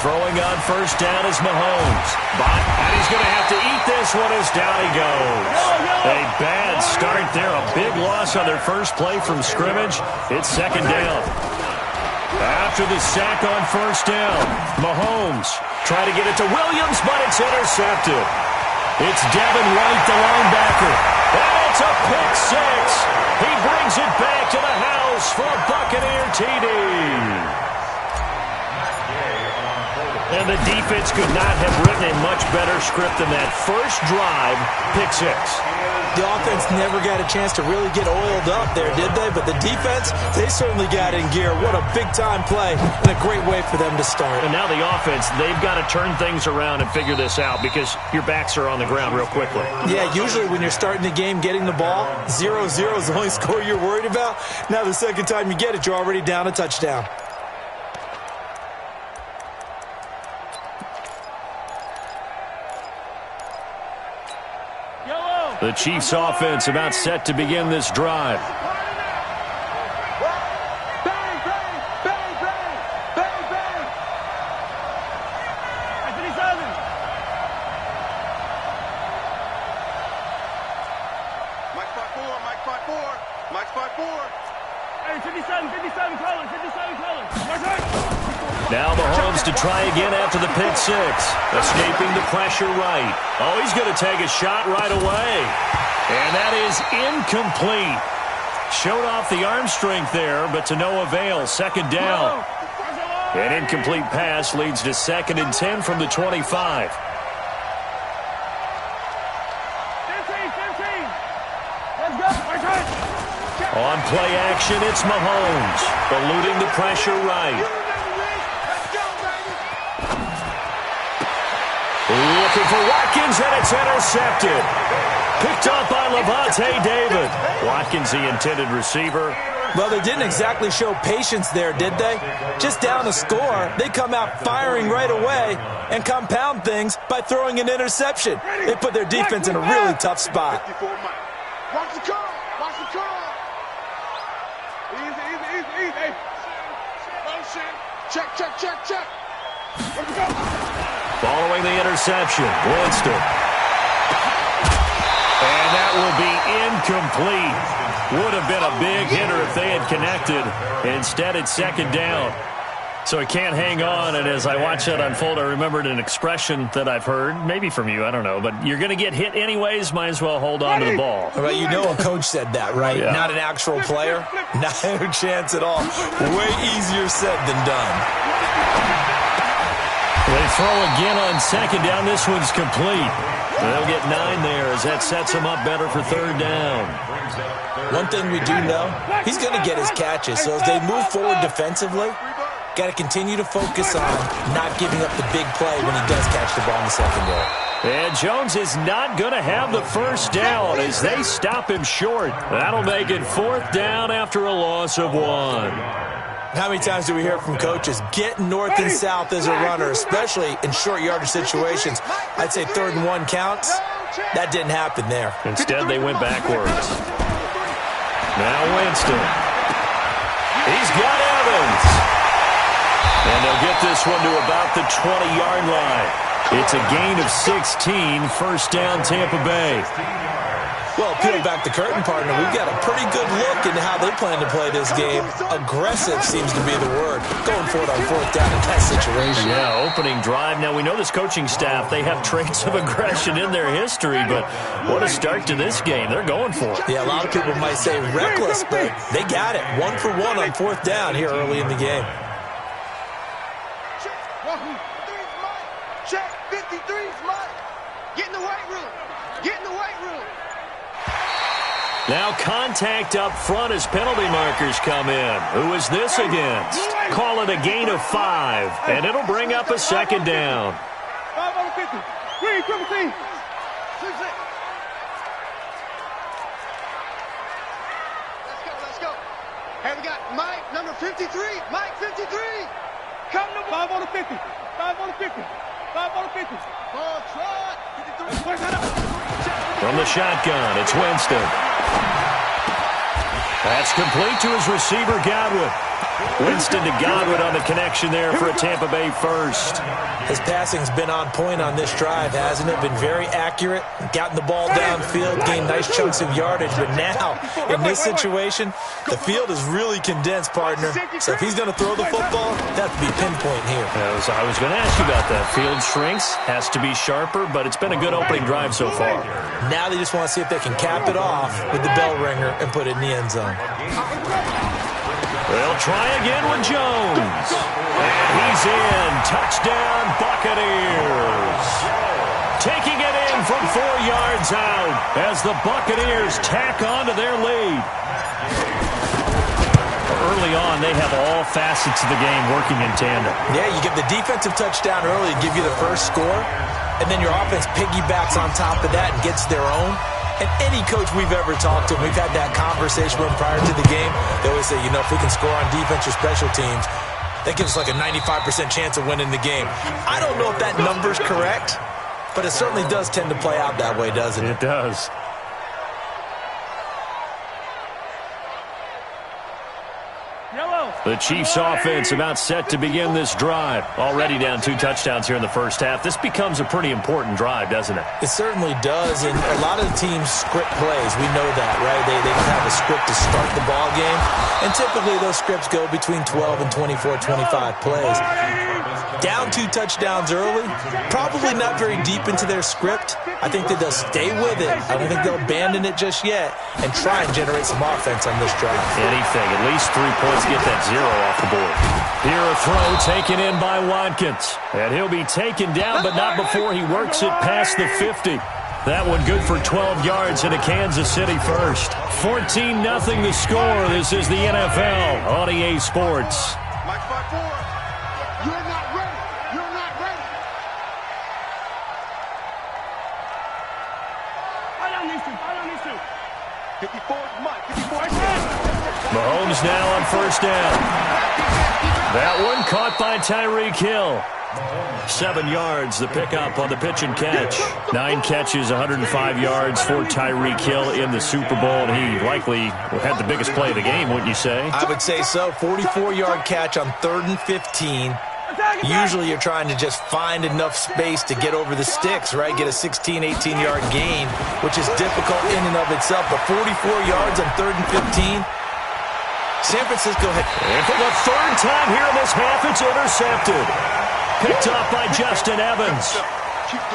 Throwing on first down is Mahomes. And he's going to have to eat this one as down he goes. A bad start there. A big loss on their first play from scrimmage. It's second down. After the sack on first down, Mahomes trying to get it to Williams, but it's intercepted. It's Devin White, the linebacker. And it's a pick six. He brings it back to the house for a Buccaneer TD. And the defense could not have written a much better script than that. First drive, pick six. The offense never got a chance to really get oiled up there, did they? But the defense, they certainly got in gear. What a big-time play and a great way for them to start. And now the offense, they've got to turn things around and figure this out because your backs are on the ground real quickly. Yeah, usually when you're starting the game, getting the ball, 0-0 is the only score you're worried about. Now the second time you get it, you're already down a touchdown. The Chiefs offense about set to begin this drive. Now Mahomes to try again after the pick six. Escaping the pressure right. Oh, he's going to take a shot right away. And that is incomplete. Showed off the arm strength there, but to no avail. Second down. An incomplete pass leads to 2nd and 10 from the 25. On play action, it's Mahomes. Eluding the pressure right. Looking for Watkins, and it's intercepted. Picked up by Levante David. Watkins, the intended receiver. Well, they didn't exactly show patience there, did they? Just down a score, they come out firing right away and compound things by throwing an interception. They put their defense in a really tough spot. Watch the call. Watch the call. Easy. Motion. Check. Let's go. Following the interception, Winston. And that will be incomplete. Would have been a big hitter if they had connected. Instead, it's second down. So he can't hang on, and as I watch that unfold, I remembered an expression that I've heard, maybe from you, I don't know, but you're going to get hit anyways, might as well hold on to the ball. Well, you know a coach said that, right? Yeah. Not an actual player. No chance at all. Way easier said than done. They throw again on second down. This one's complete. They'll get 9 there as that sets them up better for third down. One thing we do know, he's going to get his catches. So as they move forward defensively, got to continue to focus on not giving up the big play when he does catch the ball in the secondary. And Jones is not going to have the first down as they stop him short. That'll make it fourth down after a loss of 1. How many times do we hear from coaches, get north and south as a runner, especially in short yardage situations? I'd say 3rd and 1 counts. That didn't happen there. Instead, they went backwards. Now Winston. He's got Evans. And they'll get this one to about the 20-yard line. It's a gain of 16, first down Tampa Bay. Well, peel back the curtain, partner. We've got a pretty good look into how they plan to play this game. Aggressive seems to be the word. Going for it on 4th down in that situation. Yeah, opening drive. Now, we know this coaching staff, they have traits of aggression in their history, but what a start to this game. They're going for it. Yeah, a lot of people might say reckless, but they got it. 1 for 1 on 4th down here early in the game. Check. 53's Mike. Get in the weight room. Get in the weight room. Now contact up front as penalty markers come in. Who is this against? Call it a gain of 5, and it'll bring up a second down. 5 on 50. Green, triple team. 6-6. Let's go. Hey, we got Mike, number 53. Mike, 53. Come number 5 on the 50. 5 on the 50. 5 on the 50. Ball trot. 53. From the shotgun, it's Winston. That's complete to his receiver, Godwin. Winston to Godwin on the connection there for a Tampa Bay first. His passing's been on point on this drive, hasn't it? Been very accurate, gotten the ball downfield, gained nice chunks of yardage. But now, in this situation, the field is really condensed, partner. So if he's going to throw the football, that has to be pinpoint here. I was going to ask you about that. Field shrinks, has to be sharper, but it's been a good opening drive so far. Now they just want to see if they can cap it off with the bell ringer and put it in the end zone. They'll try again with Jones. And he's in. Touchdown, Buccaneers. Taking it in from 4 yards out as the Buccaneers tack on to their lead. Early on, they have all facets of the game working in tandem. Yeah, you give the defensive touchdown early, give you the first score, and then your offense piggybacks on top of that and gets their own. And any coach we've ever talked to, we've had that conversation with them prior to the game, they always say, if we can score on defense or special teams, that gives us like a 95% chance of winning the game. I don't know if that number's correct, but it certainly does tend to play out that way, doesn't it? It does. The Chiefs offense about set to begin this drive. Already down 2 touchdowns here in the first half. This becomes a pretty important drive, doesn't it? It certainly does, and a lot of the teams script plays. We know that, right? They have a script to start the ball game, and typically those scripts go between 12 and 24, 25 plays. Down 2 touchdowns early, probably not very deep into their script. I think that they'll stay with it. I don't think they'll abandon it just yet and try and generate some offense on this drive. Anything, at least 3 points, get that 0 off the board. Here a throw taken in by Watkins. And he'll be taken down, but not before he works it past the 50. That one good for 12 yards into Kansas City first. 14-0 the score. This is the NFL on EA Sports. Mike 5-4. You're not ready. You're not ready. I don't need to. 54, Mike. 54. Mahomes now on first down. That one caught by Tyreek Hill. 7 yards, the pickup on the pitch and catch. 9 catches, 105 yards for Tyreek Hill in the Super Bowl. And he likely had the biggest play of the game, wouldn't you say? I would say so. 44-yard catch on 3rd and 15. Usually you're trying to just find enough space to get over the sticks, right? Get a 16, 18-yard gain, which is difficult in and of itself. But 44 yards on 3rd and 15. San Francisco had... And for the 3rd time here in this half, it's intercepted. Picked up by Justin Evans.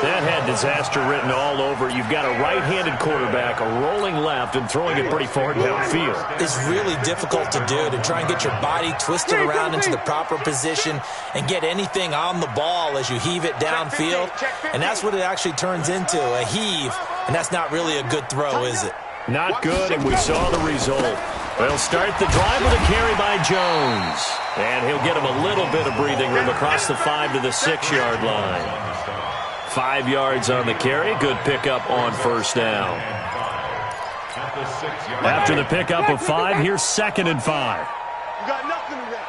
That had disaster written all over. You've got a right-handed quarterback, a rolling left, and throwing it pretty far downfield. It's really difficult to do, to try and get your body twisted around into the proper position and get anything on the ball as you heave it downfield. And that's what it actually turns into, a heave. And that's not really a good throw, is it? Not good, and we saw the result. They'll start the drive with a carry by Jones. And he'll get him a little bit of breathing room across the 5 to the 6-yard line. 5 yards on the carry. Good pickup on first down. After the pickup of 5, here's 2nd and 5. You got nothing today.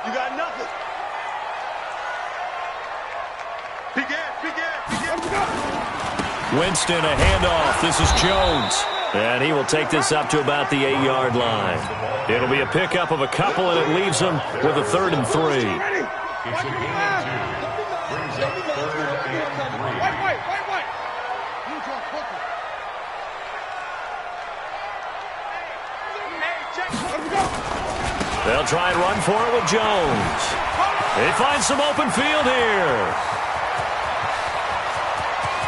You got nothing. Winston, a handoff. This is Jones. And he will take this up to about the 8-yard line. It'll be a pickup of a couple, and it leaves him with a 3rd and 3. They'll try and run for it with Jones. They find some open field here.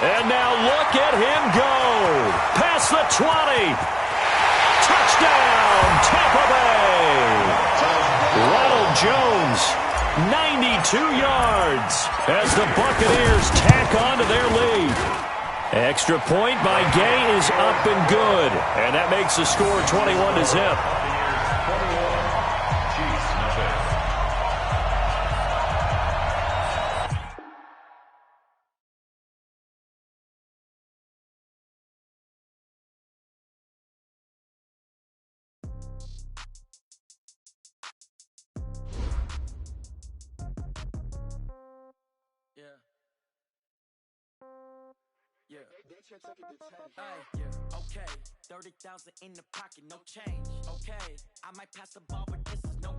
And now look at him go. Past the 20. Touchdown, Tampa Bay. Ronald Jones, 92 yards as the Buccaneers tack on to their lead. Extra point by Gay is up and good. And that makes the score 21-0. Okay, 30,000 in the pocket, no change. Okay, I might pass the ball, but this is no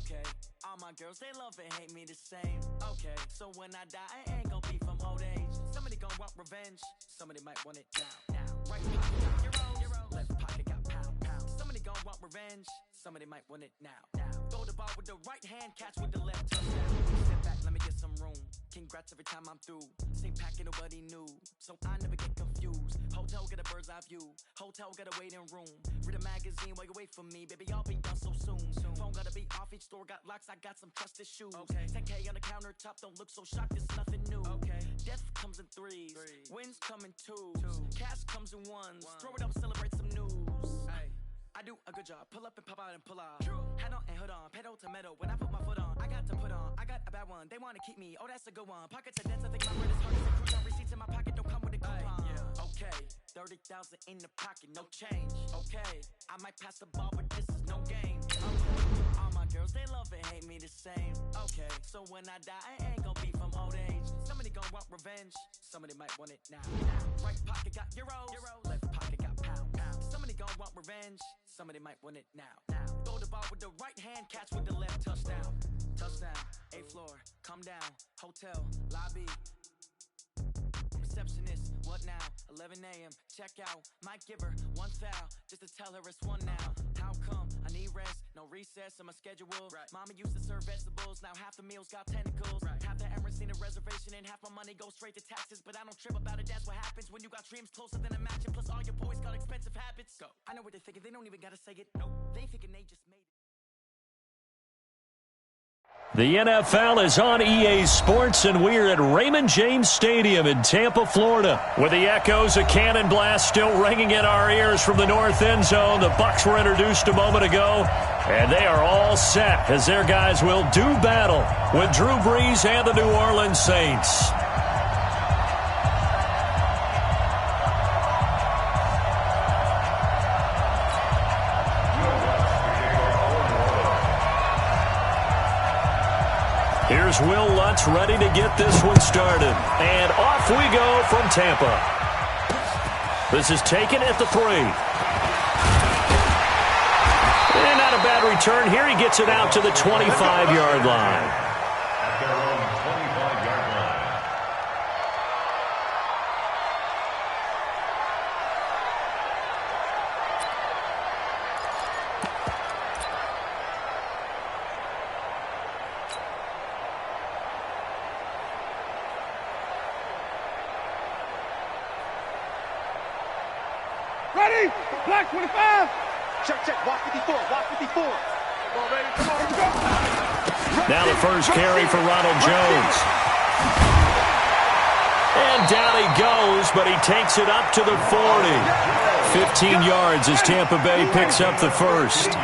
Okay, all my girls, they love and hate me the same. Okay, so when I die, I ain't gonna be from old age. Somebody gon' want revenge, somebody might want it now. Right pocket got euros, left pocket got pound. Somebody gon' want revenge, somebody might want it now. Throw the ball with the right hand, catch with the left touchdown. Step back, let me get some room. Congrats every time I'm through. Same packet, nobody knew, so I never get confused. Hotel got a bird's eye view, hotel got a waiting room. Read a magazine while you wait for me, baby, I'll be done so soon. Phone gotta be off, each store got locks, I got some trusted shoes. Okay, 10K on the countertop, don't look so shocked, it's nothing new. Okay, death comes in threes, wins come in twos, cash comes in ones. Throw it up, celebrate some news. Ay. I do a good job, pull up and pop out and pull off. Head on and hood on, pedal to metal. When I put my foot on, I got to put on. I got a bad one, they wanna keep me, oh that's a good one. Pockets are dense, I think my bread is hard as a cruise on. Receipts in my pocket don't come with a coupon. Okay, 30,000 in the pocket, no change. Okay, I might pass the ball, but this is no game. Okay, all my girls, they love and hate me the same. Okay, so when I die, I ain't gon' be from old age. Somebody gon' want revenge, somebody might want it now. Right pocket got euros, left pocket got pound. Somebody gon' want revenge, somebody might want it now. Throw the ball with the right hand, catch with the left touchdown. Touchdown, 8th floor, come down, hotel, lobby. Receptionist, what now? 11 a.m., check out. Might give her one foul, just to tell her it's one now. How come? I need rest, no recess in my schedule. Mama used to serve vegetables, now half the meals got tentacles. Half the Emirates need a reservation and half my money goes straight to taxes. But I don't trip about it, that's what happens when you got dreams closer than a match. Plus all your boys got expensive habits. Go. I know what they're thinking, they don't even gotta say it. Nope, they thinking they just made it. The NFL is on EA Sports, and we're at Raymond James Stadium in Tampa, Florida. With the echoes of Cannon Blast still ringing in our ears from the north end zone, the Bucs were introduced a moment ago, and they are all set as their guys will do battle with Drew Brees and the New Orleans Saints. Here's Will Lutz ready to get this one started. And off we go from Tampa. This is taken at the 3. And not a bad return here. He gets it out to the 25-yard line. Ready? Black 25. Check. Walk 54. Walk 54. Come on, baby. Come on. Here we go. Now the first carry for Ronald Jones. And down he goes, but he takes it up to the 40. 15 yards as Tampa Bay picks up the first.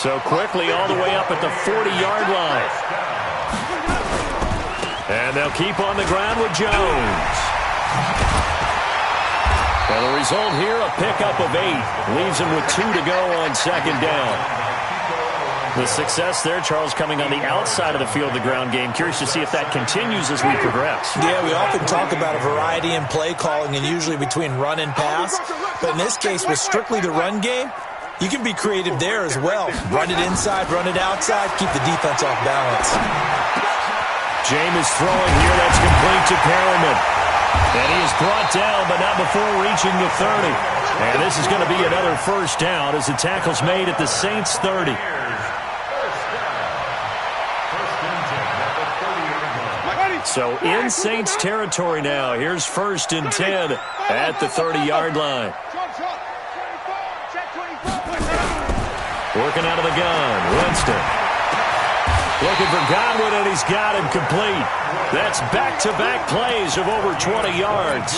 So quickly all the way up at the 40-yard line. And they'll keep on the ground with Jones. And the result here, a pickup of 8. Leaves him with 2 to go on second down. The success there, Charles, coming on the outside of the field, the ground game. Curious to see if that continues as we progress. Yeah, we often talk about a variety in play calling and usually between run and pass. But in this case, with strictly the run game, you can be creative there as well. Run it inside, run it outside, keep the defense off balance. Jameis throwing here. That's complete to Perriman. And he is brought down, but not before reaching the 30. And this is going to be another first down as the tackle's made at the Saints' 30. So in Saints territory now. Here's 1st and 10 at the 30-yard line. Working out of the gun, Winston. Looking for Godwin, and he's got him complete. That's back-to-back plays of over 20 yards.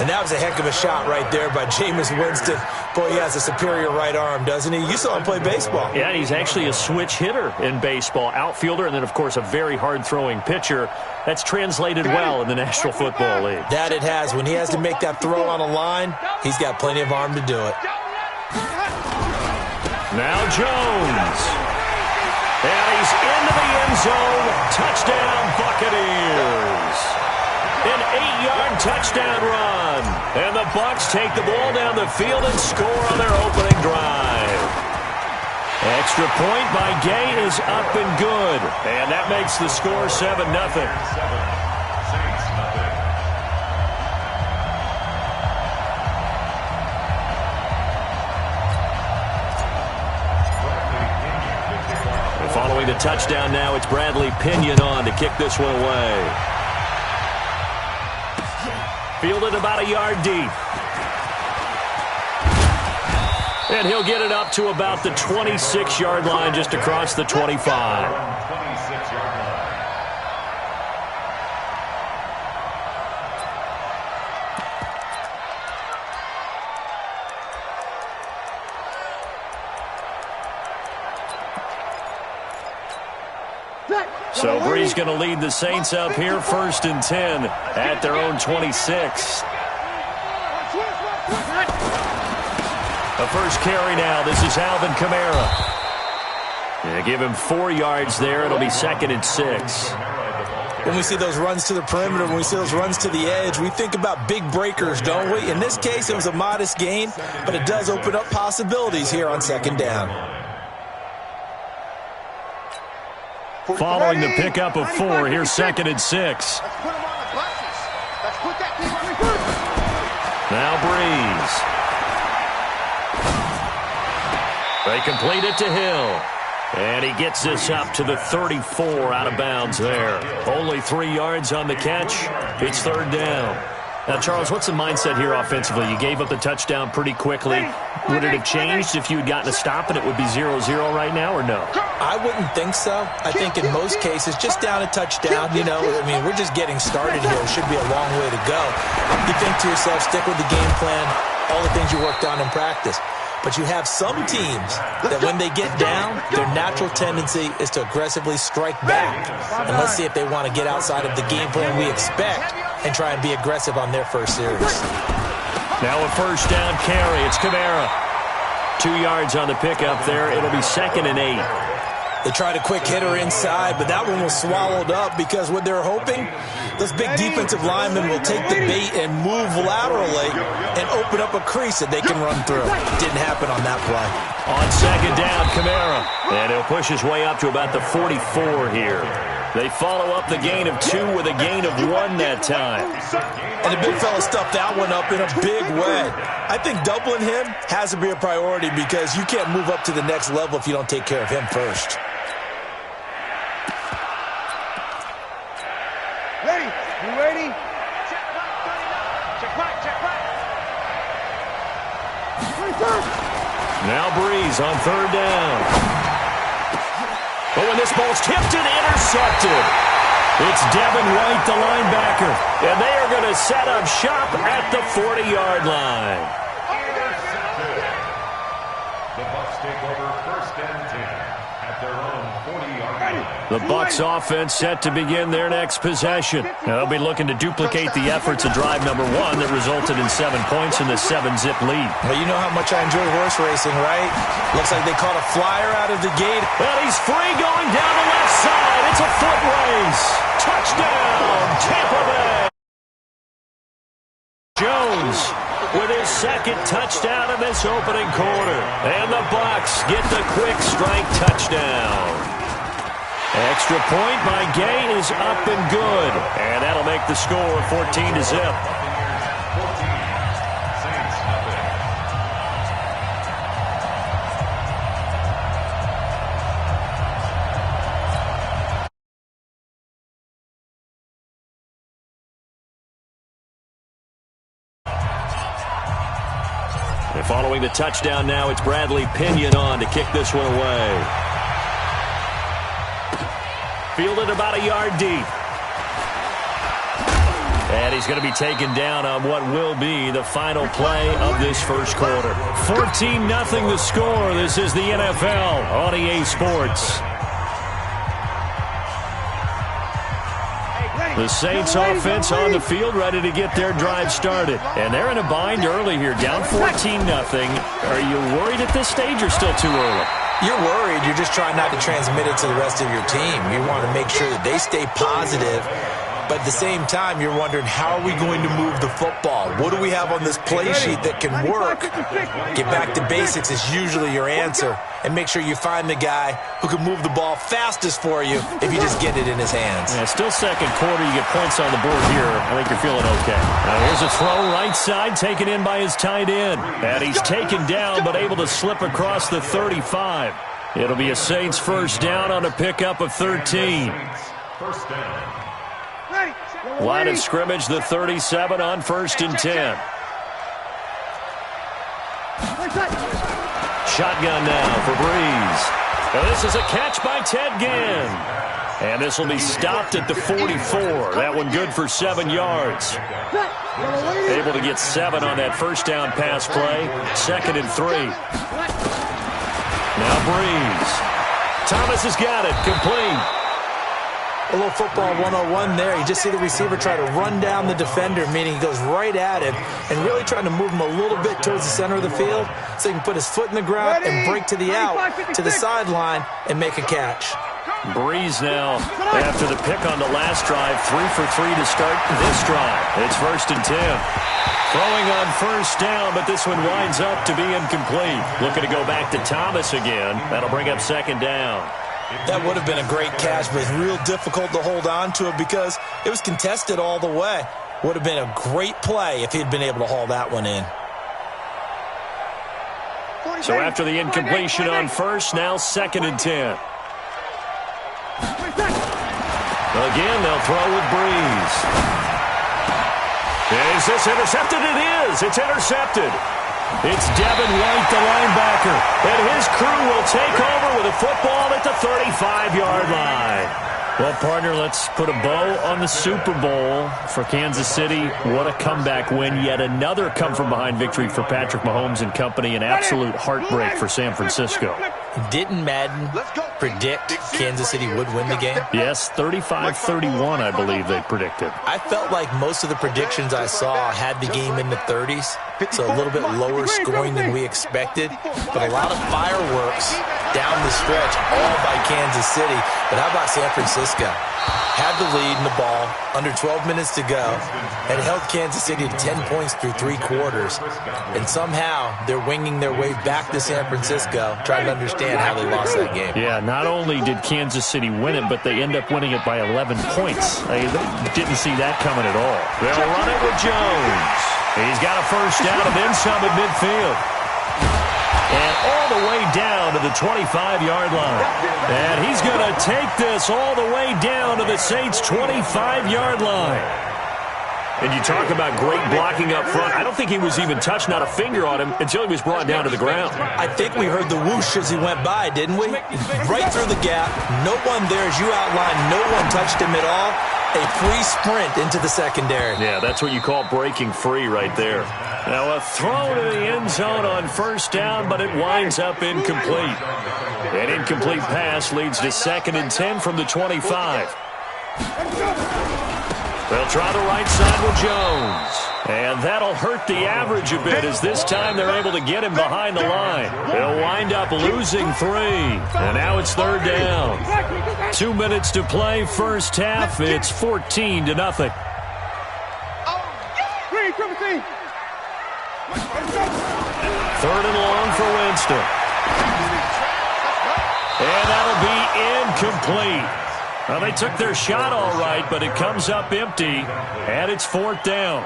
And that was a heck of a shot right there by Jameis Winston. Boy, he has a superior right arm, doesn't he? You saw him play baseball. Yeah, he's actually a switch hitter in baseball. Outfielder, and then, of course, a very hard-throwing pitcher. That's translated well in the National Football League. That it has. When he has to make that throw on a line, he's got plenty of arm to do it. Now Jones. And he's into the end zone. Touchdown, Buccaneers. An 8-yard touchdown run. And the Bucs take the ball down the field and score on their opening drive. Extra point by Gay is up and good. And that makes the score 7-0. Following the touchdown now, it's Bradley Pinion on to kick this one away. Fielded about a yard deep. And he'll get it up to about the 26-yard line, just across the 25. So Bree's going to lead the Saints up here, 1st and 10 at their own 26. The first carry now. This is Alvin Kamara. Yeah, give him 4 yards there. It'll be 2nd and 6. When we see those runs to the perimeter, when we see those runs to the edge, we think about big breakers, don't we? In this case, it was a modest gain, but it does open up possibilities here on 2nd down. Following the pickup of 4, here's 2nd and 6. Now Breeze. They complete it to Hill. And he gets this up to the 34, out of bounds there. Only 3 yards on the catch. It's 3rd down. Now, Charles, what's the mindset here offensively? You gave up the touchdown pretty quickly. Would it have changed if you had gotten a stop and it would be 0-0 right now, or no? I wouldn't think so. I think in most cases, just down a touchdown, you know, I mean, we're just getting started here. It should be a long way to go. You think to yourself, stick with the game plan, all the things you worked on in practice. But you have some teams that when they get down, their natural tendency is to aggressively strike back. And let's see if they want to get outside of the game plan we expect and try and be aggressive on their first series. Now a 1st down carry. It's Kamara. 2 yards on the pickup there. It'll be 2nd and 8. They tried a quick hitter inside, but that one was swallowed up because what they're hoping, those big defensive linemen will take the bait and move laterally and open up a crease that they can run through. Didn't happen on that play. On 2nd down, Kamara. And he'll push his way up to about the 44 here. They follow up the gain of 2 with a gain of 1 that time. And the big fella stuffed that one up in a big way. I think doubling him has to be a priority because you can't move up to the next level if you don't take care of him first. Ready? You ready? Check back. Check back. Now Breeze on 3rd down. Oh, and this ball's tipped and intercepted. It's Devin White, the linebacker. And they are going to set up shop at the 40-yard line. The Bucs take over 1st and 10 at their own 40-yard line. The Bucs offense set to begin their next possession. They'll be looking to duplicate the efforts of drive number 1 that resulted in 7 points in the 7-zip lead. Well, you know how much I enjoy horse racing, right? Looks like they caught a flyer out of the gate. Well, he's free going down the left side. It's a foot race. Touchdown, Tampa Bay. Jones with his 2nd touchdown in this opening quarter. And the Bucs get the quick strike touchdown. Extra point by Gay is up and good. And that'll make the score 14-0. And following the touchdown now, it's Bradley Pinion on to kick this one away. Fielded about a yard deep. And he's going to be taken down on what will be the final play of this first quarter. 14-0 the score. This is the NFL on EA Sports. The Saints offense on the field ready to get their drive started. And they're in a bind early here, down 14-0. Are you worried at this stage or still too early? You're worried. You're just trying not to transmit it to the rest of your team. You want to make sure that they stay positive But at the same time, you're wondering, how are we going to move the football? What do we have on this play sheet that can work? Get back to basics is usually your answer. And make sure you find the guy who can move the ball fastest for you if you just get it in his hands. Yeah, still second quarter. You get points on the board here. I think you're feeling okay. Now here's a throw right side, taken in by his tight end. And he's taken down, but able to slip across the 35. It'll be a Saints first down on a pickup of 13. First down. Line of scrimmage, the 37 on 1st and 10. Shotgun now for Breeze. Now this is a catch by Ted Ginn. And this will be stopped at the 44. That one good for 7 yards. Able to get 7 on that first down pass play. 2nd and 3. Now Breeze. Thomas has got it. Complete. A little football 101 there. You just see the receiver try to run down the defender, meaning he goes right at him and really trying to move him a little bit towards the center of the field so he can put his foot in the ground and break to the out, to the sideline, and make a catch. Breeze now after the pick on the last drive. 3 for 3 to start this drive. It's 1st and 10. Throwing on first down, but this one winds up to be incomplete. Looking to go back to Thomas again. That'll bring up 2nd down. That would have been a great catch, but it's real difficult to hold on to it because it was contested all the way. Would have been a great play if he'd been able to haul that one in. So after the incompletion on first, now 2nd and 10. Again, they'll throw with Breeze. Is this intercepted? It is. It's intercepted. It's Devin White, the linebacker, and his crew will take over with a football at the 35-yard line. Well, partner, let's put a bow on the Super Bowl for Kansas City. What a comeback win. Yet another come-from-behind victory for Patrick Mahomes and company. An absolute heartbreak for San Francisco. Didn't Madden predict Kansas City would win the game? Yes, 35-31, I believe they predicted. I felt like most of the predictions I saw had the game in the 30s, so a little bit lower scoring than we expected. But a lot of fireworks down the stretch, all by Kansas City. But how about San Francisco? Had the lead in the ball, under 12 minutes to go, and held Kansas City to 10 points through 3 quarters. And somehow they're winging their way back to San Francisco, trying to understand how they lost that game. Yeah, not only did Kansas City win it, but they end up winning it by 11 points. They didn't see that coming at all. They'll run it with Jones. He's got a first down and then some at midfield. And all the way down to the 25-yard line. And he's going to take this all the way down to the Saints' 25-yard line. And you talk about great blocking up front. I don't think he was even touched, not a finger on him, until he was brought down to the ground. I think we heard the whoosh as he went by, didn't we? Right through the gap. No one there, as you outlined. No one touched him at all. A free sprint into the secondary. Yeah, that's what you call breaking free right there. Now a throw to the end zone on first down, but it winds up incomplete. An incomplete pass leads to 2nd and 10 from the 25. They'll try the right side with Jones. And that'll hurt the average a bit as this time they're able to get him behind the line. They'll wind up losing 3. And now it's 3rd down. 2 minutes to play first half. It's 14-0. 3rd and long for Winston. And that'll be incomplete. Well, they took their shot all right, but it comes up empty, and it's 4th down.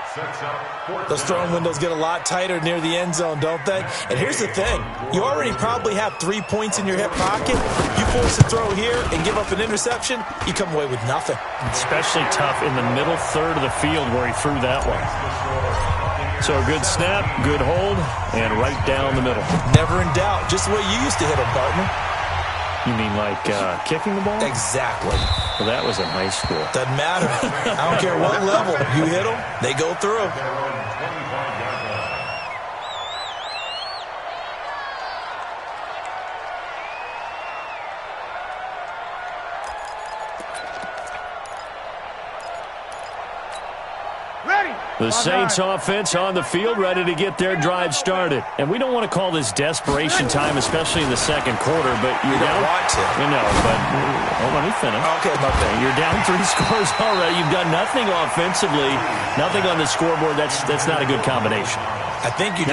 Those throwing windows get a lot tighter near the end zone, don't they? And here's the thing. You already probably have 3 points in your hip pocket. You force a throw here and give up an interception, you come away with nothing. Especially tough in the middle third of the field where he threw that one. So a good snap, good hold, and right down the middle. Never in doubt. Just the way you used to hit them, partner. You mean like kicking the ball? Exactly. Well, that was in high school. Doesn't matter. I don't care what level. You hit them, they go through. The Saints offense on the field, ready to get their drive started. And we don't want to call this desperation time, especially in the second quarter, but you're down. Want to. No, but let me finish. Okay, my bad. You're down 3 scores already. You've done nothing offensively, nothing on the scoreboard. That's not a good combination. I think you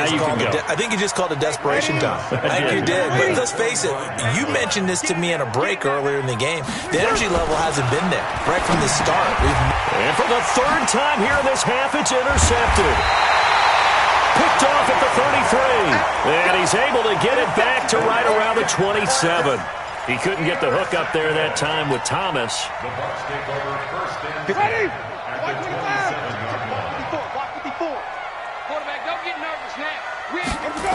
just called a desperation time. I think you did. But let's face it, you mentioned this to me in a break earlier in the game. The energy level hasn't been there right from the start. And for the third time here in this half, it's intercepted. Picked off at the 33. And he's able to get it back to right around the 27. He couldn't get the hook up there that time with Thomas. The Bucs take over first and 10 Ready? at the 27-yard line. 54. Quarterback, don't get nervous now. Here we go.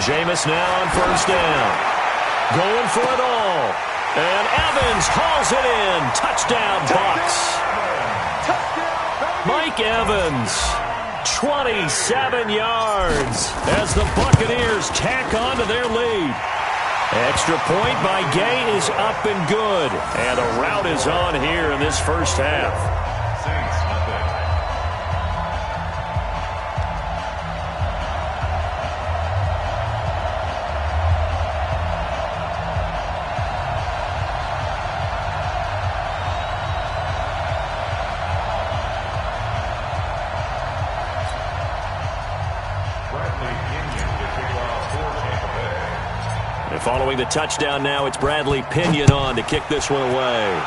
Jameis now on first down. Going for it all. And Evans hauls it in. Touchdown, Bucs. Mike Evans, 27 yards as the Buccaneers tack on to their lead. Extra point by Gay is up and good. And the route is on here in this first half. Saints offense. Following the touchdown now, it's Bradley Pinion on to kick this one away.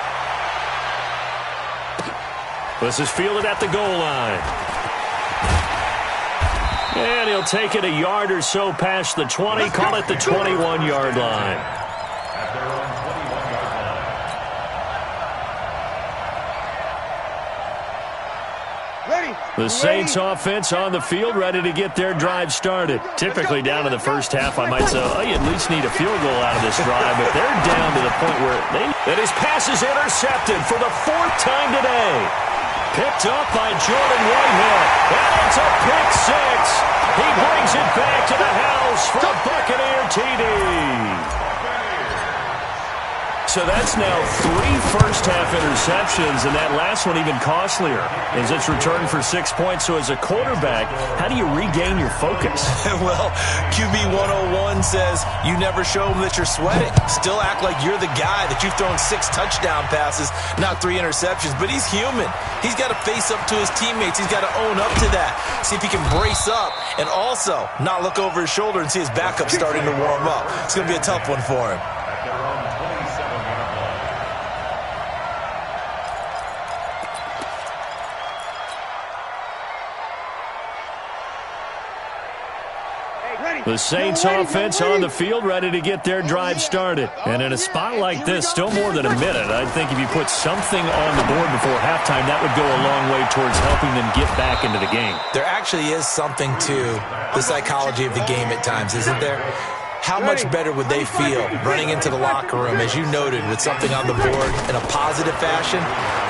This is fielded at the goal line. And he'll take it a yard or so past the 20, call it the 21-yard line. At their own 21-yard line. The Saints offense on the field, ready to get their drive started. Typically down in the first half, I might say, oh, you at least need a field goal out of this drive, but they're down to the point where and his pass is intercepted for the 4th time today. Picked up by Jordan Whitehead, and it's a pick six. He brings it back to the house for a Buccaneer TD. So that's now 3 first-half interceptions, and that last one even costlier as it's returned for 6 points. So as a quarterback, how do you regain your focus? Well, QB 101 says you never show them that you're sweating. Still act like you're the guy, that you've thrown 6 touchdown passes, not 3 interceptions. But he's human. He's got to face up to his teammates. He's got to own up to that. See if he can brace up and also not look over his shoulder and see his backup starting to warm up. It's going to be a tough one for him. At their own 27-yard line. The Saints offense on the field, ready to get their drive started. And in a spot like this, still more than a minute, I think if you put something on the board before halftime, that would go a long way towards helping them get back into the game. There actually is something to the psychology of the game at times, isn't there? How much better would they feel running into the locker room, as you noted, with something on the board in a positive fashion?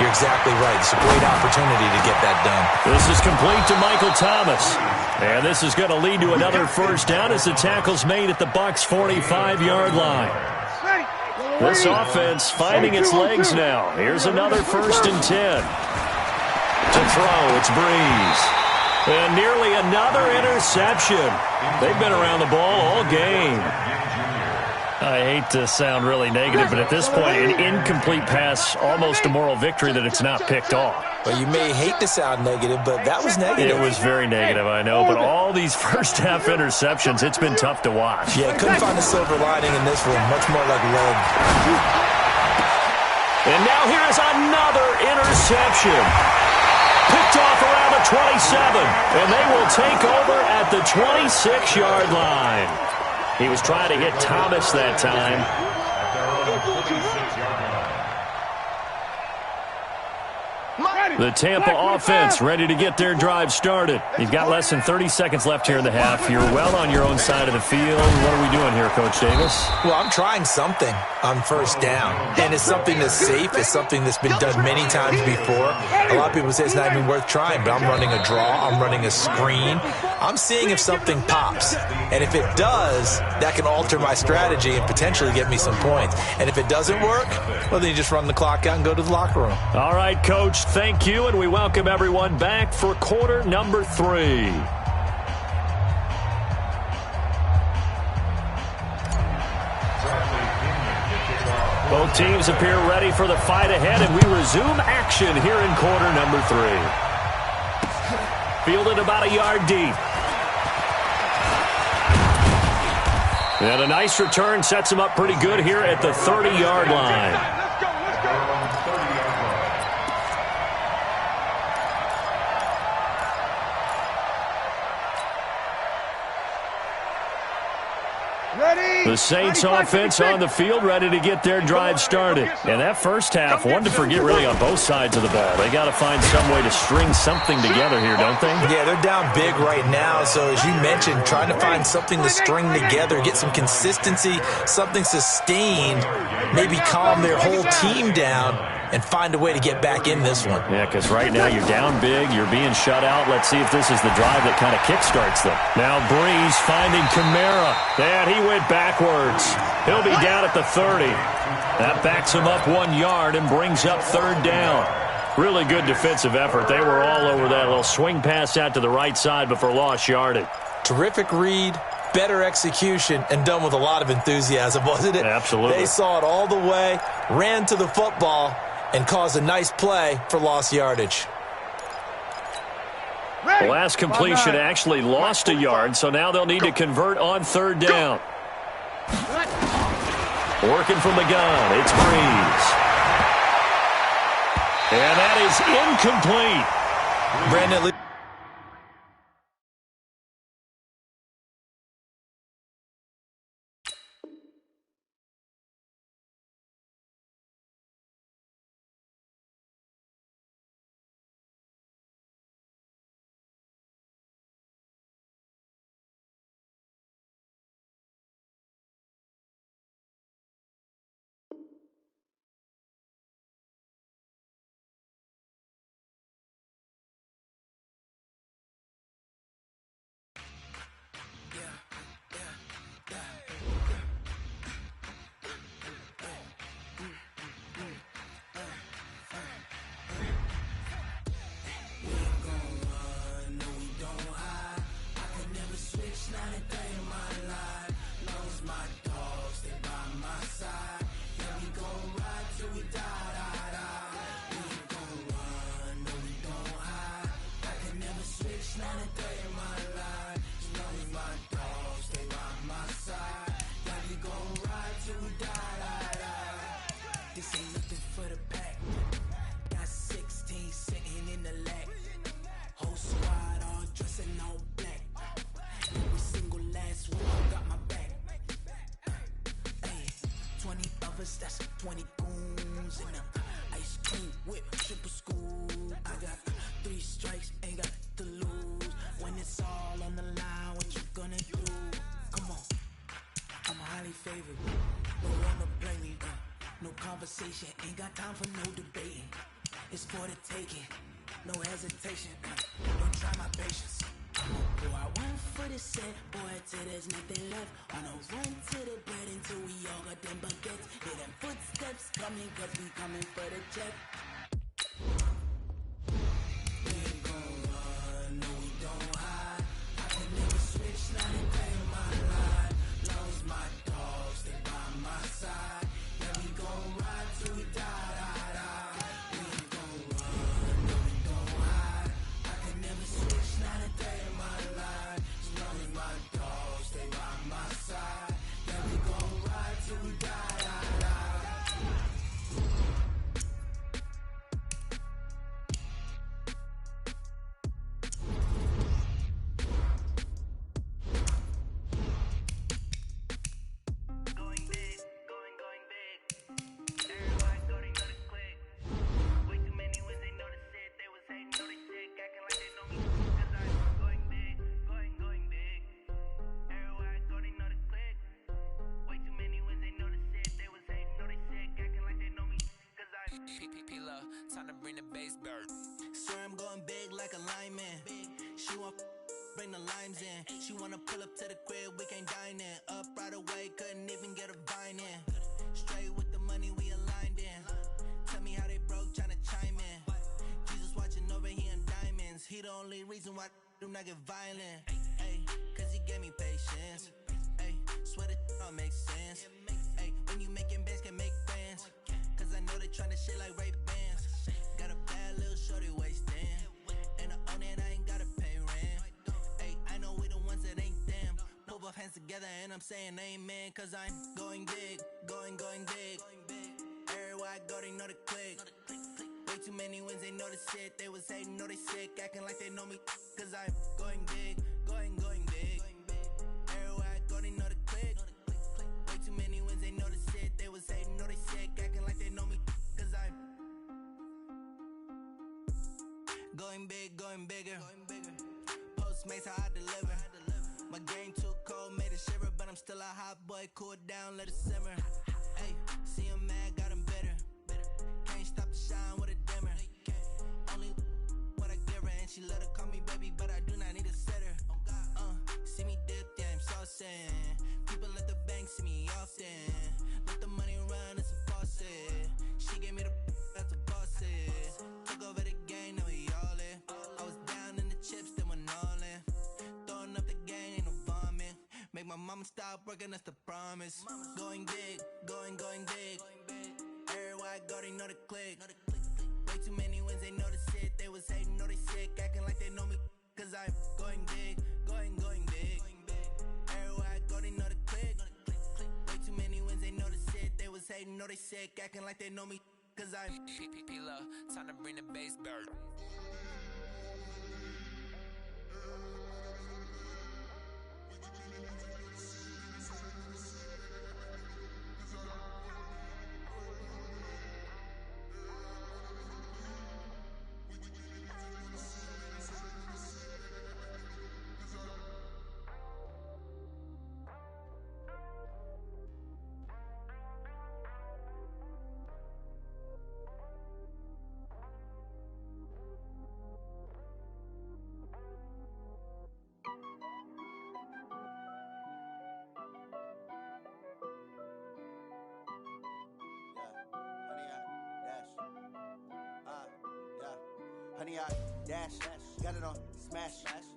You're exactly right. It's a great opportunity to get that done. This is complete to Michael Thomas. And this is going to lead to another first down as the tackle's made at the Bucs' 45-yard line. This offense finding its legs now. Here's another 1st and 10. To throw, it's Breeze. And nearly another interception. They've been around the ball all game. I hate to sound really negative, but at this point, an incomplete pass, almost a moral victory that it's not picked off. Well, you may hate to sound negative, but that was negative. It was very negative, I know, but all these first-half interceptions, it's been tough to watch. Yeah, couldn't find a silver lining in this one. Much more like lead. And now here is another interception. Picked off around the 27, and they will take over at the 26-yard line. He was trying to hit Thomas that time. At their own 46-yard line. The Tampa offense ready to get their drive started. You've got less than 30 seconds left here in the half. You're well on your own side of the field. What are we doing here, Coach Davis? Well, I'm trying something on first down. And it's something that's safe. It's something that's been done many times before. A lot of people say it's not even worth trying, but I'm running a draw. I'm running a screen. I'm seeing if something pops. And if it does, that can alter my strategy and potentially get me some points. And if it doesn't work, well, then you just run the clock out and go to the locker room. All right, Coach. Thank you, and we welcome everyone back for quarter number 3. Both teams appear ready for the fight ahead, and we resume action here in quarter number 3. Fielded about a yard deep. And a nice return sets him up pretty good here at the 30-yard line. The Saints offense on the field, ready to get their drive started. And that first half, one to forget really on both sides of the ball. They got to find some way to string something together here, don't they? Yeah, they're down big right now. So as you mentioned, trying to find something to string together, get some consistency, something sustained, maybe calm their whole team down and find a way to get back in this one. Yeah, because right now you're down big, you're being shut out. Let's see if this is the drive that kind of kickstarts them. Now Breeze finding Kamara. And he went backwards. He'll be down at the 30. That backs him up 1 yard and brings up third down. Really good defensive effort. They were all over that little swing pass out to the right side before lost yardage. Terrific read, better execution, and done with a lot of enthusiasm, wasn't it? Absolutely. They saw it all the way, ran to the football, and caused a nice play for lost yardage. The last completion actually lost a yard, so now they'll need to convert on third down. Working from the gun, it's Breeze. And that is incomplete. Brandon Lee. That's 20 goons in a ice cream whip, triple school. I got 3 strikes, ain't got to lose. When it's all on the line, what you gonna do? Come on, I'm highly favored. Don't wanna blame me, no conversation. Ain't got time for no debating. It's for the taking, no hesitation. Don't try my patience. Go out 1 foot is set, boy, till there's nothing left. On a run to the bread until we all got them baguettes. Hear them footsteps coming, cause we coming for the check. We ain't gon' run, no we don't hide. I can never switch, not a day in my life. Long as my dogs, they by my side. Yeah, we gon' ride till we die, die, die. We ain't gon' run, no we don't hide. I can never switch, not a day in my life. As long as my dogs, they by my side. Yeah, we gon' ride till we die, die, die. Time to bring the bass bird. Swear I'm going big like a lineman. She want bring the limes in. She wanna pull up to the crib, we can't dine in. Up right away, couldn't even get a vine in. Straight with the money we aligned in. Tell me how they broke, tryna chime in. only reason why I do not get violent. Ay, cause he gave me patience. Ay, swear that all makes sense. Ay, when you making bands, can make friends. Cause I know they tryna shit like Ray-Bans. Got a bad little shorty wasting. And I own it, I ain't gotta pay rent. Ay, I know we the ones that ain't them. Pull both hands together and I'm saying amen. Cause I'm going big, going big. Everywhere I go, they know the click. Way too many wins, they know the shit. They was hating, know they sick, acting like they know me. Cause I'm going big, going big. Everywhere I go, they know the click. Way too many wins, they know the shit. They was hating, know they sick, acting like they know me. Cause I'm going big, going bigger. Postmates, how I deliver. My game too cold, made it shiver. But I'm still a hot boy, cool it down, let it simmer. Hey, see him mad, got him bitter. Can't stop the shine with a dimmer. Only what I give her, and she let her call me baby, but I do not need a sitter. See me dip, yeah, I'm saucing. People at the bank see me often. Let the money run, it's a faucet. She gave me the that's a boss is. Took over the game, now we all in. I was down in the chips, then went all in. Throwing up the gang, ain't no vomit. Make my mama stop working, that's the promise. Going big, going big. Everywhere I go, they know the click. Way too many wins, they know the shit. They was hating, know they sick, acting like they know me. Cause I'm going big, going big. Everywhere I go, they know the click. Way too many wins, they know the shit. They was hating, know they sick, acting like they know me. Cause I'm P-P-P-Love, time to bring the bass bird. Honey, I dash, got it on smash,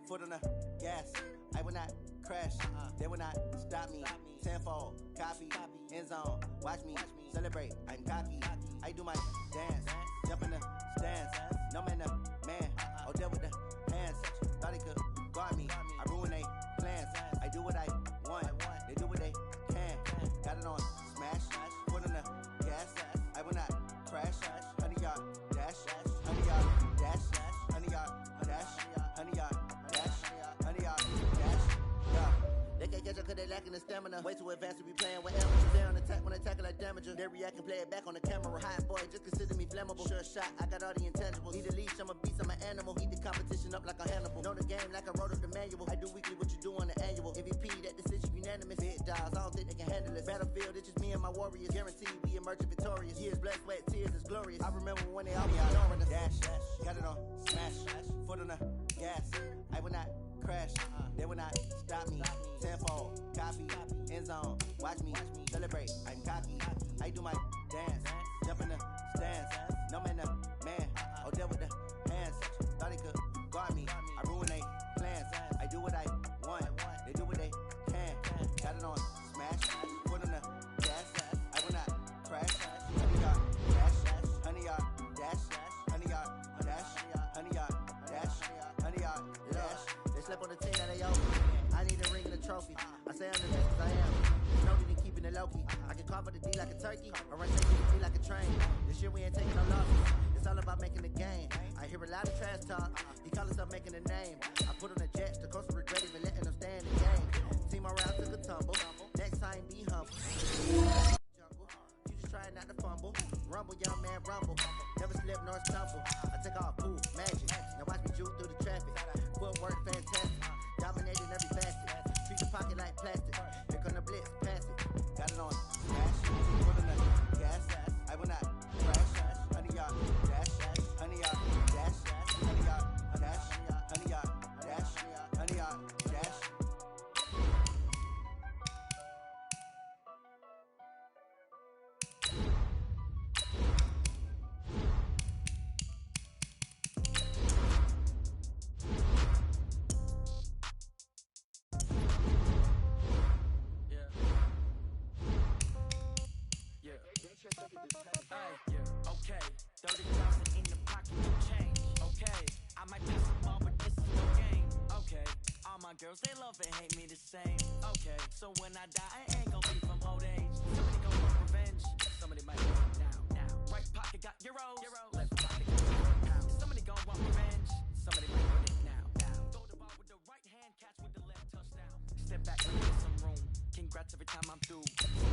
foot on the gas. I will not crash, they will not stop me. Tenfold, copy, end zone, watch me celebrate. I'm cocky, I do my dance, jump in the stands. No man, man, oh there with the hands. Thought he could guard me, I ruin they plans. I do what I want, they do what they can. Got it on smash, foot on the gas. I will not crash, honey, y'all dash, honey, y'all dash, honey, y'all dash, honey, y'all dash, honey, y'all dash. Yeah. They can't catch up cause they lacking the stamina. Way too advanced to be playing with amateurs. They on attack when attacking like damager. They react and play it back on the camera. Hot boy, just consider me flammable. Sure shot, I got all the intangibles. Need a leash, I'm a beast, I'm an animal. Eat the competition up like a Hannibal. Know the game like I wrote up the manual. I do weekly what you do on the annual. MVP, that decision unanimous. Big dials, I don't think they can handle it. Battlefield, it's just me and my warriors. Guaranteed we emerge victorious. Years, blood, sweat, tears, it's glorious. I remember when they all be on the dash. Got it on smash, foot on the gas. I will not crash, they will not stop me. Tenfold, copy, end zone, watch me celebrate. I'm cocky, I do my dance, jump in the stands. No man, man, oh there with the hands. Thought he could guard me, I ruin they plans. I do what I want, they do what they can. Got it on smash, foot on the gas. I will not crash, honey y'all dash, honey y'all dash, honey y'all dash, honey y'all dash, honey y'all dash. They slept on the team, now they over. I need a ring and a trophy. I say I'm the best cause I am. There's no need in keeping it low-key. I can carve up the D like a turkey, or run straight to the T like a train. This year we ain't taking no losses. It's all about making the game. I hear a lot of trash talk. He call himself making a name. I put on the jets, the coast regret even letting them stay in the game. Team around took a tumble. Next time be humble. Jungle. You just try not to fumble. Rumble, young man, rumble. Never slip nor stumble. I take off, ooh, magic. Now watch me juke through the traffic. Footwork fantastic. Dominating every facet. Treat the pocket like plastic. Here come the blitz, pass it. Got it on smash. Put in the gas. I will not crash. Honey, y'all dash. Honey, y'all dash. Honey, y'all dash. Honey, y'all dash. Honey, y'all dash. Okay, 30,000 in the pocket, no change. Okay, I might pass the ball, but this is no game. Okay, all my girls, they love and hate me the same. Okay, so when I die, I ain't gon' be from old age. Somebody gon' want revenge. Somebody might want it now. Right pocket got euros. Left pocket got pounds. Somebody gon' want revenge. Somebody might want it now. Throw the ball with the right hand, catch with the left touchdown. Step back, let me get some room. Congrats every time I'm through.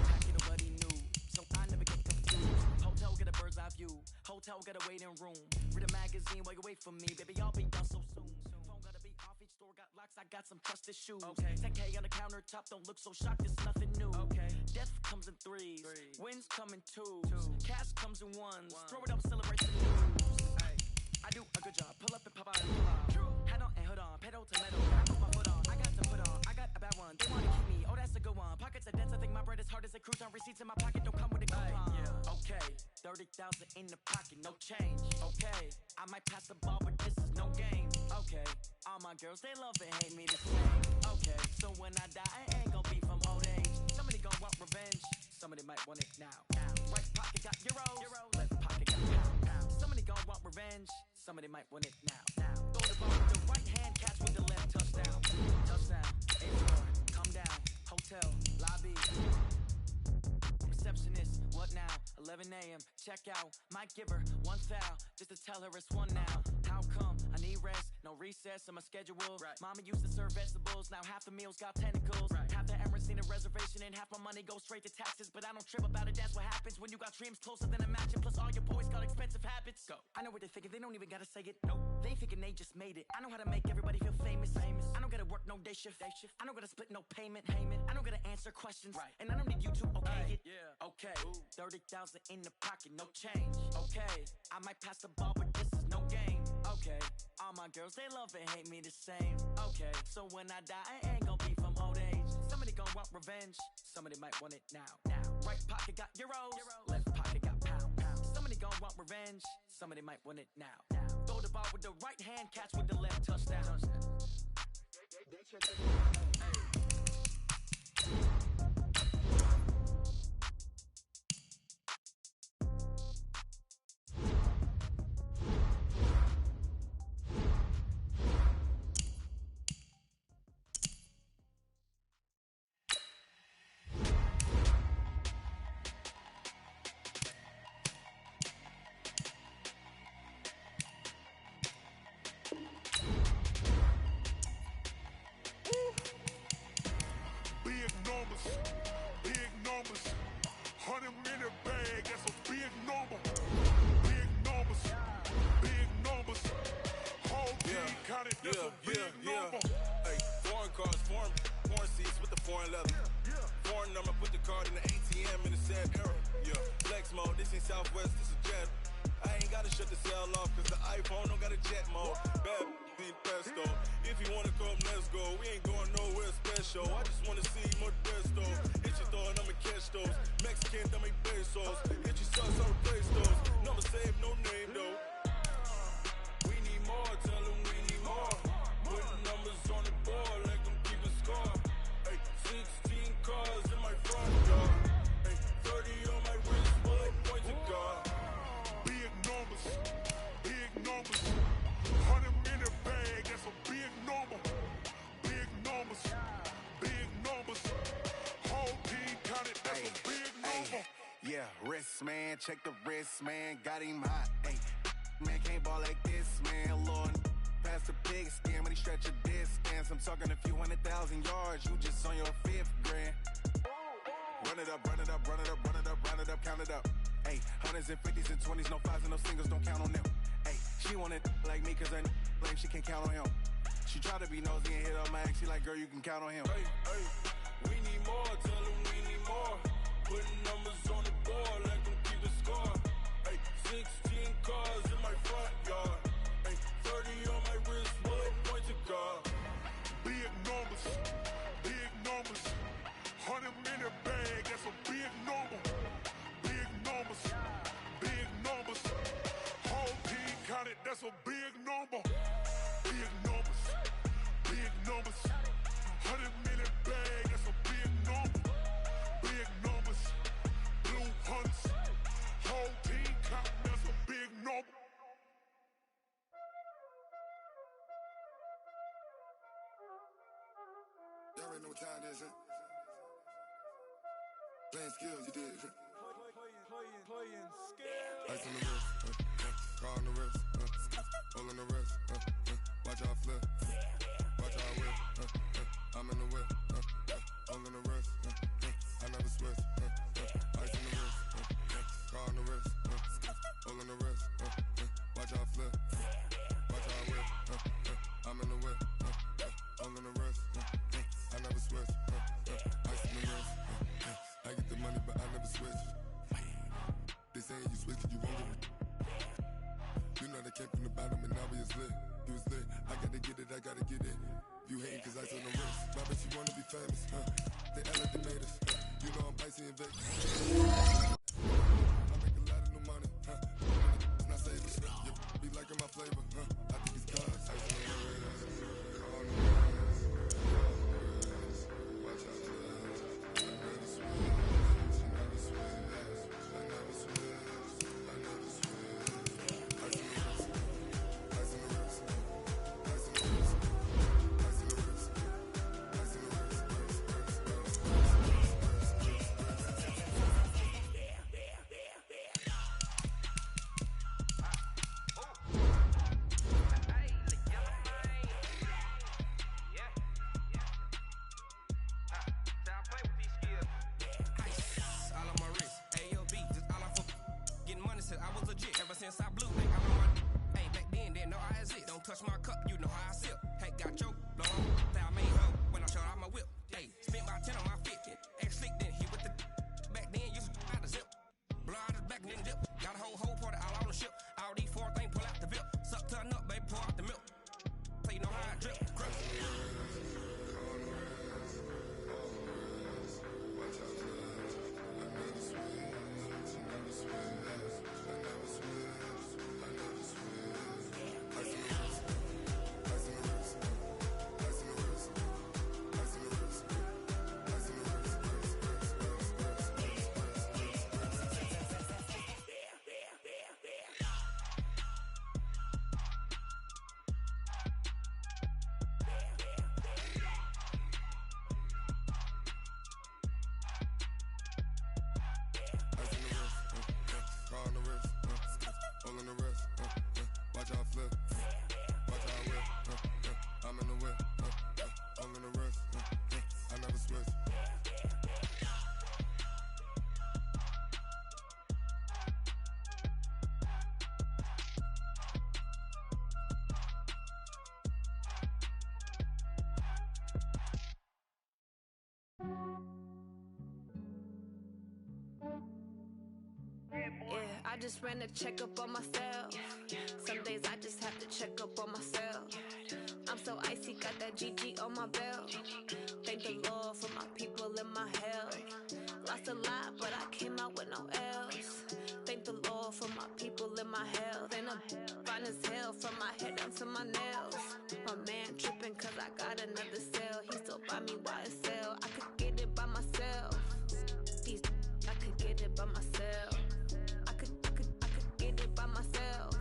Tacky nobody knew, so I never get confused. Hotel get a bird's eye view. Hotel get a waiting room. Read a magazine while you wait for me, baby. I'll be done so soon. Phone gotta be off, each store got locks. I got some trusted shoes. Okay. 10K on the countertop, don't look so shocked. It's nothing new. Okay. Death comes in threes. Wins come in twos. Cash comes in ones. Throw it up, celebrate the news. I do a good job. Pull up and pop out and pull out. Hat on and hood on. Pedal to metal. I put my foot on. I got to put on. I got a bad one. They wanna keep me. Oh, that's a good one. Pockets are dense. I think my bread is hard as a crouton. Receipts in my pocket don't come with a coupon. Okay, 30,000 in the pocket, no change. Okay, I might pass the ball, but this is no game. Okay, all my girls, they love and hate me the same. Okay, so when I die, I ain't gon' be from old age. Somebody gon' want revenge. Somebody might want it now. Right pocket got euros. Left pocket got pounds. Somebody gon' want revenge. Somebody might want it now. Throw the ball with the right hand, catch with the left touchdown. Touchdown, A4, come down. Hotel, lobby. Receptionist, what now? 11 a.m. Check out. Might give her one foul just to tell her it's one now. How come? I need rest, no recess in my schedule. Mama used to serve vegetables, now half the meals got tentacles. Half the Emirates need a reservation and half my money goes straight to taxes. But I don't trip about it, that's what happens when you got dreams closer than a match. And plus all your boys got expensive habits. Go. I know what they're thinking, they don't even gotta say it. Nope. They thinking they just made it. I know how to make everybody feel famous. I don't gotta work no day shift. I don't gotta split no payment. I don't gotta answer questions. And I don't need you to okay it. Okay, 30,000 in the pocket, no change. Okay, I might pass the ball, but this is no game. Okay, all my girls, they love and hate me the same. Okay, so when I die, I ain't gon' be from old age. Somebody gon' want revenge. Somebody might want it now. Right pocket got euros. Left pocket got pounds. Somebody gon' want revenge. Somebody might want it now. Throw the ball with the right hand, catch with the left touchdown. Big numbers, 100-minute bag, that's a big number. Big numbers, whole team counted, that's a big number. Hey, foreign cars, foreign seats with the foreign leather. Foreign number, put the card in the ATM in the sad era. Flex mode, this ain't Southwest, this is Jet. I ain't gotta shut the cell off, cause the iPhone don't got a jet mode. Bad need pesto. If you wanna come, let's go. We ain't going nowhere special. I just wanna see Modesto. Hit your thought, I'ma catch those. Mexican, dummy pesos. Hit your sauce, I'll replace those. Number save, no name though. We need more, tell them we need more. Putting numbers on the board, like them keeping score. Hey, 16 cars in my front door. Hey, 30 on my wrist, bullet point to God. Big numbers, 100-minute bag, that's a big number. Big numbers, whole team counted, that's a big number. Yeah, wrist man, check the wrist man, got him hot. Ay, man can't ball like this, man. Lord, pass the big skin when he stretch a distance. I'm talking a few 100,000 yards, you just on your 5th grand. Run it up, count it up. Ay, hundreds and 50s and 20s, no 5s and no singles, don't count on them. Ay, she want it like me, cause her like she can count on him. She try to be nosy and hit up my ex, she like, girl, you can count on him. Hey, we need more, tell them we need more. Putting numbers on the board, like them keep the score. Hey, 16 cars in my front yard. Hey, 30 on my wrist, bullet point to God. Big numbers, 100-minute bag, that's a big number. Big numbers, whole team counted, that's a big number. Big numbers, 100-minute bag, that's a big number. Big numbers, blue hunts, whole team counting, that's a already know what time it is, huh? Playing skills, you did. Playing skills. Ice on the wrist, car on the wrist, all on the wrist, watch how I flip, watch how I whip, I'm in the whip, all on the wrist, I never switch, ice on the wrist, car on the wrist, all on the wrist, watch how I flip, watch how I whip, I'm in the whip, all on the wrist, I never switch, ice on the wrist, I get the money but I never switch. They saying you switch and you won't get it. You know they came from the bottom and now we is lit. You was lit, I gotta get it, I gotta get it. You hating cause ice on the wrist. My bitch, you wanna be famous, They act like they made us, You know I'm icy and Vegas. I make a lot of new money, It's not savers, You be liking my flavor, I think it's cause ice on the wrist, on the wrist, watch out for us. I never switch, she never switch. Since I blew, think I'm on my hey, back then, didn't know I exist. Don't touch my cup, you know how I sip. Hey, got your long, that I made her when I showed out my whip. Hey, spent my 10 on my fit. Ex slick, then hit with the back then, used to out the zip. Blow out the back and then dip. Got a whole party all on the ship. All these 4 things, pull out the VIP. Suck, turn up, baby, pour out the milk. So you know how I drip. Crap. I just ran a checkup on myself. Some days I just have to check up on myself. I'm so icy, got that GG on my belt. Thank the Lord for my people in my health. Lost a lot, but I came out with no else. Thank the Lord for my people in my health. And I'm fine as hell from my head down to my nails. My man tripping cause I got another cell. He still buy me YSL. I could get it by myself. I could get it by myself. I could get it by myself.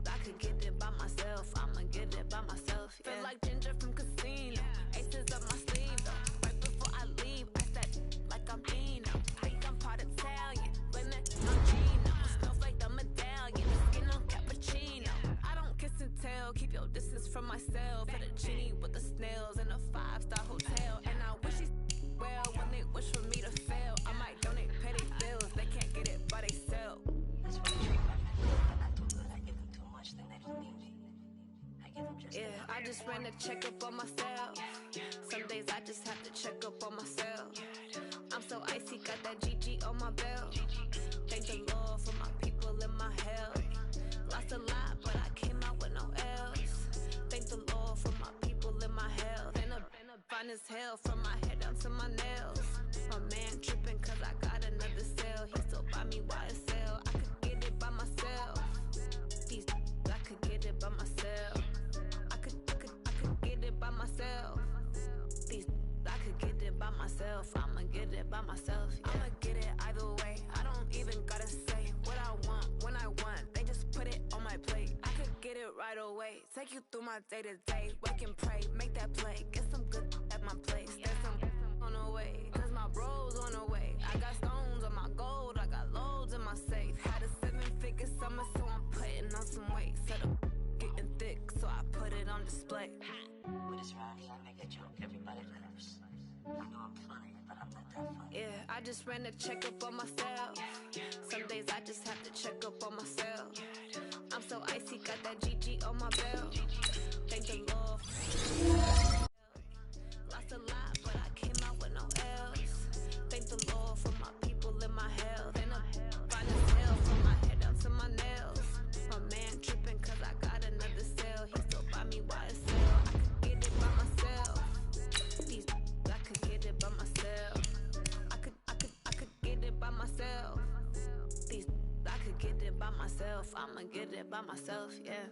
I could get it by myself. I'ma get it by myself. Yeah. Feel like Ginger from Casino. Aces up my sleeve though. Right before I leave, I said like I'm Dino. Think I'm part Italian. Blame it, I'm Gino. Smells like the medallion. Skin on cappuccino. I don't kiss and tell. Keep your distance from myself. For the genie with the snails in a 5-star hotel. And I wish he's well when they wish for me to fail. I might donate petty bills. They can't get it by they sell. That's what I treat my family. I do good. I give them too much, then they don't need me. I give them just I just ran a checkup on myself. Some days I just have to check up on myself. I'm so icy, got that GG on my belt. Thank the Lord for my people in my health. Lost a lot, but I came out with no else. Thank the Lord for my people in my health. And I'm fine as hell from my head down to my nails. My man tripping cause I got another cell. He still buy me YSL. I could get it by myself. I could get it by myself. I could get it by myself. I could get it by myself. I'ma get it by myself. Yeah. I'ma get it either way. I don't even gotta say what I want when I want. They just put it on my plate. I could get it right away. Take you through my day to day. Wake and pray, make that play. Get some good at my rose on the way. I got stones on my gold, I got loads in my safe. Had a 7-figure summer, so I'm putting on some weight. Said I'm getting thick, so I put it on display. With this rhymes, I make a joke everybody laughs. I know I'm funny, but I'm not that funny. Yeah, I just ran a checkup on myself. Some days I just have to check up on myself. I'm so icy, got that GG on my belt. Thank the Lord. Lost a lot, but I came out with no L's. Thank the Lord for my people in my health. And I'm fine as hell from my head down to my nails. My man tripping cause I got another sale. He still buy me YSL. I could get it by myself. These I could get it by myself. I could get it by myself. These I could get it by myself. I'ma get it by myself, yeah.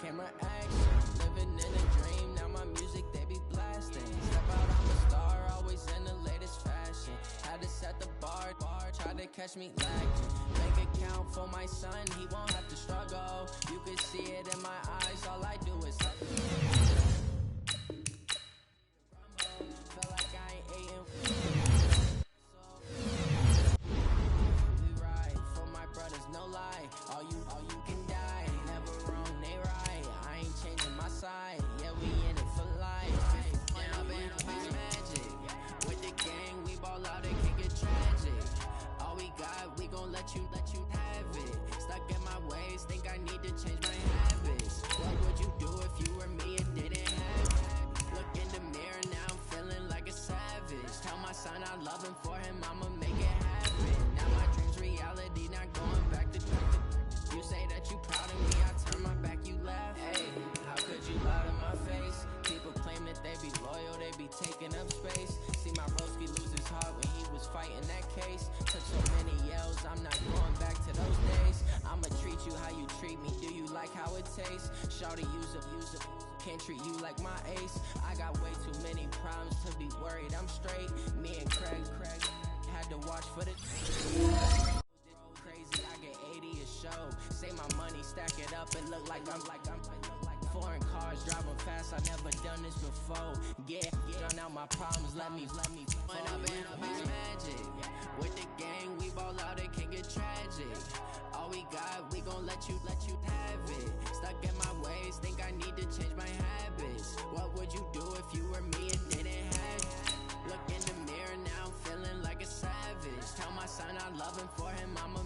Camera action, living in a dream. Now my music they be blasting. Step out, I'm a star, always in the latest fashion. Had to set the bar, try to catch me lacking. Make account for my son, he won't have to struggle. You can see it in my eyes, all I do is feel like I ain't eating. We ride for my brothers, no lie. All you can die. Never wrong, they right. I ain't changing my side. Yeah, we in it for life. Down, magic. With the gang, we ball out, it can get tragic. All we got, we gon' let you have it. Stuck in my ways, think I need to change my habits. What would you do if you were me and didn't have it? Look in the mirror, now I'm feeling like a savage. Tell my son I love him, for him I'ma make it happen. Now my dreams reality, not going back to you say that you proud of me, I turn my back, you laugh. Hey, how could you lie to my face? People claim that they be loyal, they be taking up space. See my broski lose his heart when he was fighting that case. Took so many yells, I'm not going back to those days. I'ma treat you how you treat me, do you like how it tastes? Shawty, use it, can't treat you like my ace. I got way too many problems to be worried, I'm straight. Me and Craig had to watch for the crazy, I get 80 a show. Say my money, stack it up, and look like I'm foreign cars driving fast. I never done this before. Yeah, drown out my problems. Let me run up and up is magic. With the gang, we ball out, it can get tragic. All we got, we gon' let you have it. Stuck in my ways, think I need to change my habits. What would you do if you were me and didn't have it? Look in the mirror, now I'm feeling like a savage. Tell my son I love him, for him I'ma